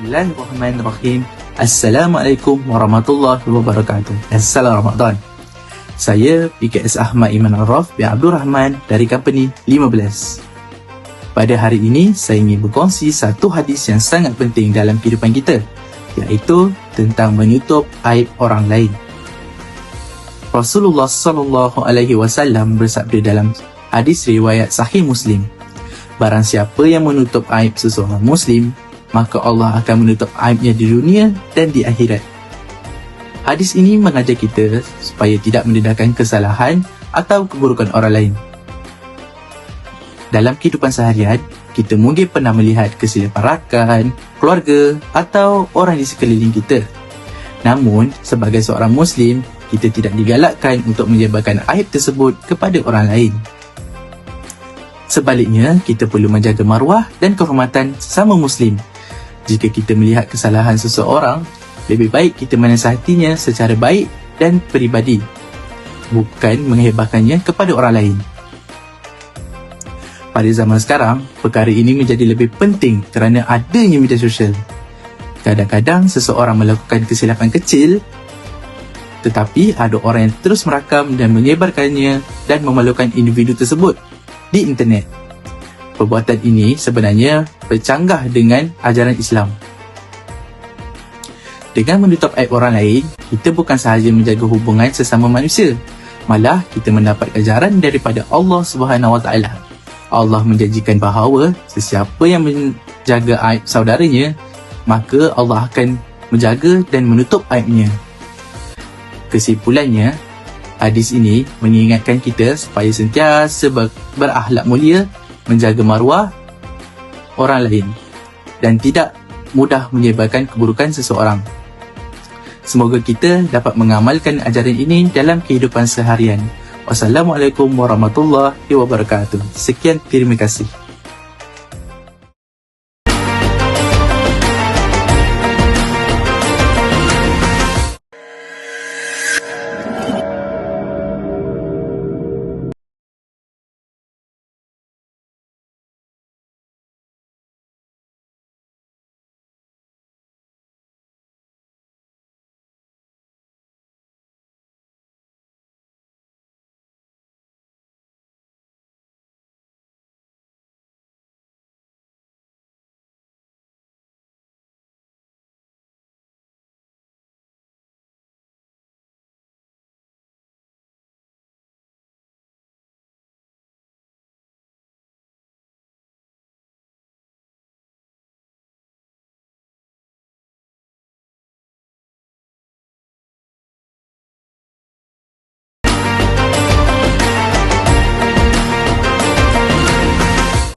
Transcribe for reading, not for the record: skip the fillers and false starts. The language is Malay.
Bismillahirrahmanirrahim. Assalamualaikum warahmatullahi wabarakatuh. Dan salam Ramadan. Saya PKS Ahmad Iman Arraf bin Abdul Rahman dari company 15. Pada hari ini, saya ingin berkongsi satu hadis yang sangat penting dalam kehidupan kita, iaitu tentang menutup aib orang lain. Rasulullah SAW bersabda dalam hadis riwayat Sahih Muslim, barang siapa yang menutup aib seseorang Muslim, maka Allah akan menutup aibnya di dunia dan di akhirat. Hadis ini mengajar kita supaya tidak mendedahkan kesalahan atau keburukan orang lain. Dalam kehidupan seharian, kita mungkin pernah melihat kesilapan rakan, keluarga atau orang di sekeliling kita. Namun, sebagai seorang Muslim, kita tidak digalakkan untuk menyebarkan aib tersebut kepada orang lain. Sebaliknya, kita perlu menjaga maruah dan kehormatan sesama Muslim. Jika kita melihat kesalahan seseorang, lebih baik kita menasihatinya secara baik dan peribadi, bukan menghebahkannya kepada orang lain. Pada zaman sekarang, perkara ini menjadi lebih penting kerana adanya media sosial. Kadang-kadang seseorang melakukan kesilapan kecil, tetapi ada orang yang terus merakam dan menyebarkannya dan memalukan individu tersebut di internet. Perbuatan ini sebenarnya bercanggah dengan ajaran Islam. Dengan menutup aib orang lain, kita bukan sahaja menjaga hubungan sesama manusia, malah kita mendapat ajaran daripada Allah SWT. Allah menjanjikan bahawa sesiapa yang menjaga aib saudaranya, maka Allah akan menjaga dan menutup aibnya. Kesimpulannya, hadis ini mengingatkan kita supaya sentiasa berakhlak mulia, menjaga maruah orang lain dan tidak mudah menyebarkan keburukan seseorang. Semoga kita dapat mengamalkan ajaran ini dalam kehidupan seharian. Wassalamualaikum warahmatullahi wabarakatuh. Sekian, terima kasih.